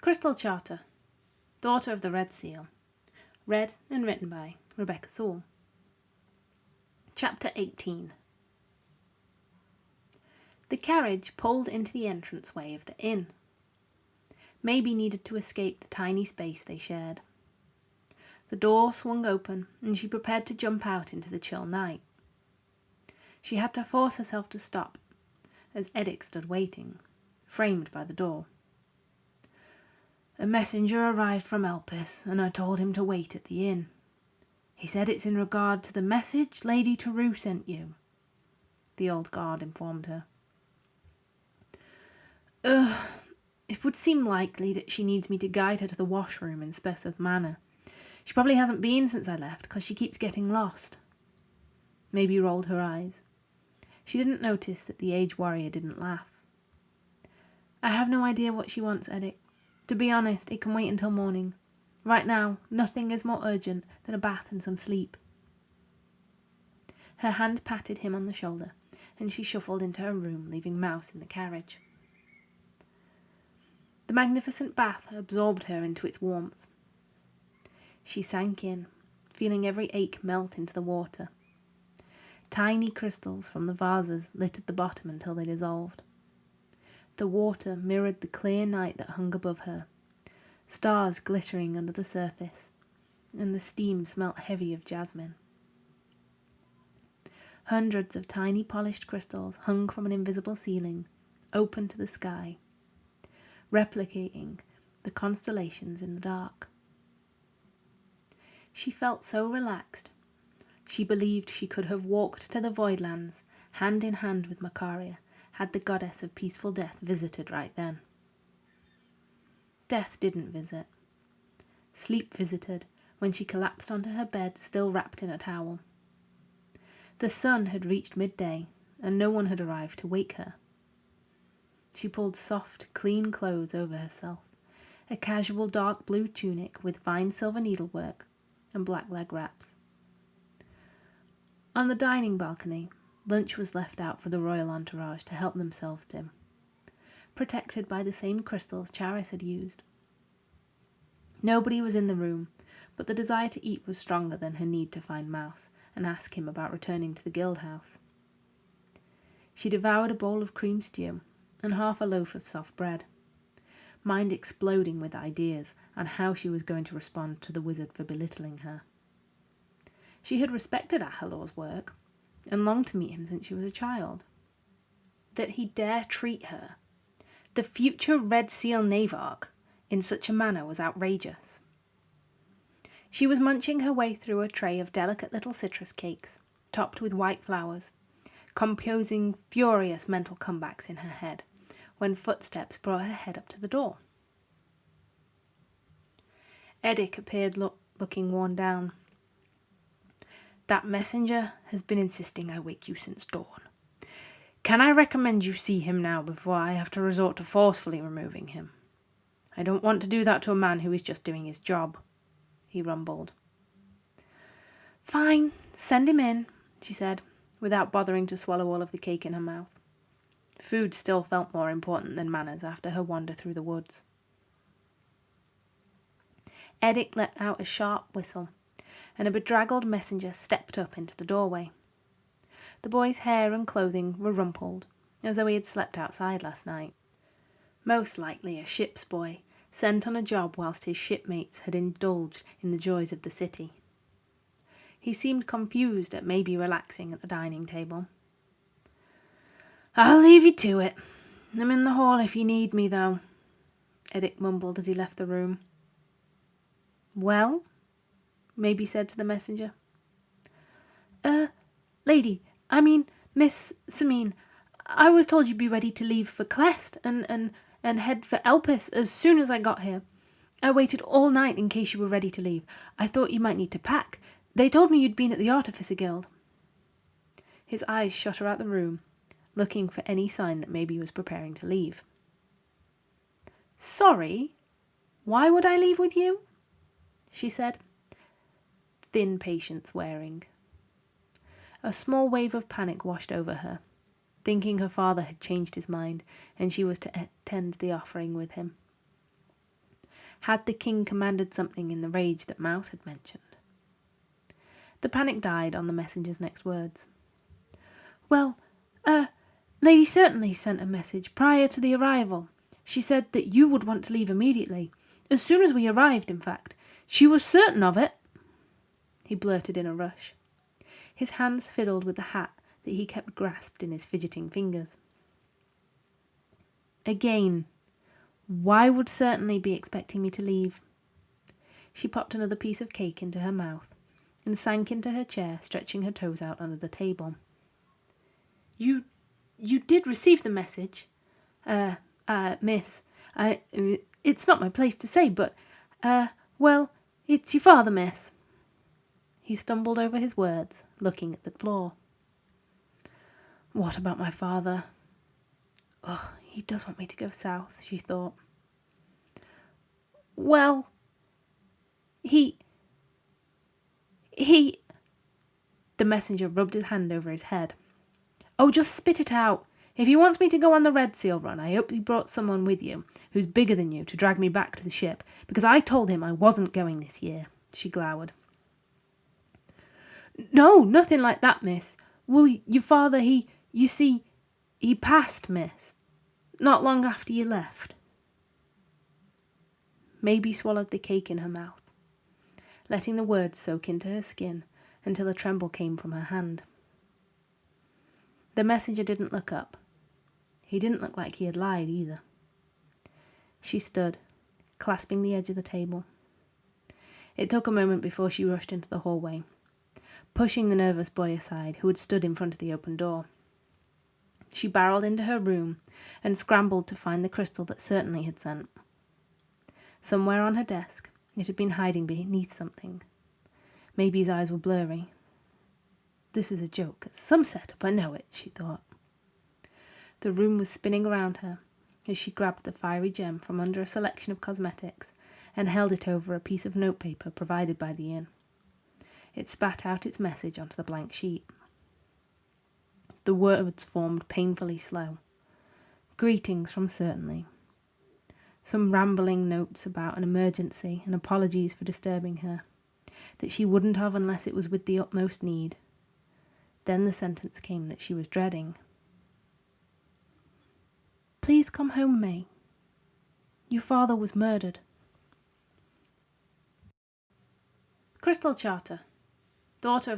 Crystal Charter, Daughter of the Red Seal. Read and written by Rebecca Sewell. Chapter 18. The carriage pulled into the entranceway of the inn. Maebe needed to escape the tiny space they shared. The door swung open, and she prepared to jump out into the chill night. She had to force herself to stop, as Edic stood waiting, framed by the door. A messenger arrived from Elpis, and I told him to wait at the inn. He said it's in regard to the message Lady Tarou sent you, the old guard informed her. It would seem likely that she needs me to guide her to the washroom in Spesseth Manor. She probably hasn't been since I left, because she keeps getting lost. Maebe rolled her eyes. She didn't notice that the aged warrior didn't laugh. I have no idea what she wants, Edic. To be honest, it can wait until morning. Right now, nothing is more urgent than a bath and some sleep. Her hand patted him on the shoulder, and she shuffled into her room, leaving Mouse in the carriage. The magnificent bath absorbed her into its warmth. She sank in, feeling every ache melt into the water. Tiny crystals from the vases littered the bottom until they dissolved. The water mirrored the clear night that hung above her, stars glittering under the surface, and the steam smelt heavy of jasmine. Hundreds of tiny polished crystals hung from an invisible ceiling, open to the sky, replicating the constellations in the dark. She felt so relaxed. She believed she could have walked to the Voidlands, hand in hand with Macaria, had the goddess of peaceful death visited right then. Death didn't visit. Sleep visited when she collapsed onto her bed, still wrapped in a towel. The sun had reached midday, and no one had arrived to wake her. She pulled soft, clean clothes over herself, a casual dark blue tunic with fine silver needlework and black leg wraps. On the dining balcony, lunch was left out for the royal entourage to help themselves to, protected by the same crystals Charis had used. Nobody was in the room, but the desire to eat was stronger than her need to find Mouse and ask him about returning to the guild house. She devoured a bowl of cream stew and half a loaf of soft bread, mind exploding with ideas on how she was going to respond to the wizard for belittling her. She had respected Ahalor's work, and longed to meet him since she was a child. That he dare treat her, the future Red Seal Navarch, in such a manner was outrageous. She was munching her way through a tray of delicate little citrus cakes, topped with white flowers, composing furious mental comebacks in her head, when footsteps brought her head up to the door. Edic appeared looking worn down. That messenger has been insisting I wake you since dawn. Can I recommend you see him now before I have to resort to forcefully removing him? I don't want to do that to a man who is just doing his job, he rumbled. Fine, send him in, she said, without bothering to swallow all of the cake in her mouth. Food still felt more important than manners after her wander through the woods. Edic let out a sharp whistle, and a bedraggled messenger stepped up into the doorway. The boy's hair and clothing were rumpled, as though he had slept outside last night. Most likely a ship's boy, sent on a job whilst his shipmates had indulged in the joys of the city. He seemed confused at Maebe relaxing at the dining table. I'll leave you to it. I'm in the hall if you need me, though, Edic mumbled as he left the room. Well? Maebe said to the messenger. Lady, Miss Sumine, I was told you'd be ready to leave for Clest and head for Elpis as soon as I got here. I waited all night in case you were ready to leave. I thought you might need to pack. They told me you'd been at the Artificer Guild. His eyes shot about the room, looking for any sign that Maebe was preparing to leave. Sorry? Why would I leave with you? She said, thin patience wearing. A small wave of panic washed over her, thinking her father had changed his mind and she was to attend the offering with him. Had the king commanded something in the rage that Mouse had mentioned? The panic died on the messenger's next words. Well, Lady Certainly sent a message prior to the arrival. She said that you would want to leave immediately. As soon as we arrived, in fact. She was certain of it, he blurted in a rush. His hands fiddled with the hat that he kept grasped in his fidgeting fingers. Again, why would Certainly be expecting me to leave? She popped another piece of cake into her mouth and sank into her chair, stretching her toes out under the table. You did receive the message? Miss, it's not my place to say, but, well, it's your father, miss. He stumbled over his words, looking at the floor. What about my father? Oh, he does want me to go south, she thought. Well, he... The messenger rubbed his hand over his head. Oh, just spit it out. If he wants me to go on the Red Seal run, I hope you brought someone with you who's bigger than you to drag me back to the ship, because I told him I wasn't going this year, she glowered. No, nothing like that, miss. Well, your father, you see, he passed, miss, not long after you left. Maebe swallowed the cake in her mouth, letting the words soak into her skin until a tremble came from her hand. The messenger didn't look up. He didn't look like he had lied either. She stood, clasping the edge of the table. It took a moment before she rushed into the hallway, pushing the nervous boy aside, who had stood in front of the open door. She barreled into her room and scrambled to find the crystal that Certainly had sent. Somewhere on her desk, it had been hiding beneath something. Maebe's eyes were blurry. This is a joke. It's some setup, I know it, she thought. The room was spinning around her as she grabbed the fiery gem from under a selection of cosmetics and held it over a piece of notepaper provided by the inn. It spat out its message onto the blank sheet. The words formed painfully slow. Greetings from Certainly. Some rambling notes about an emergency and apologies for disturbing her, that she wouldn't have unless it was with the utmost need. Then the sentence came that she was dreading. Please come home, May. Your father was murdered. Crystal Charter, daughter of the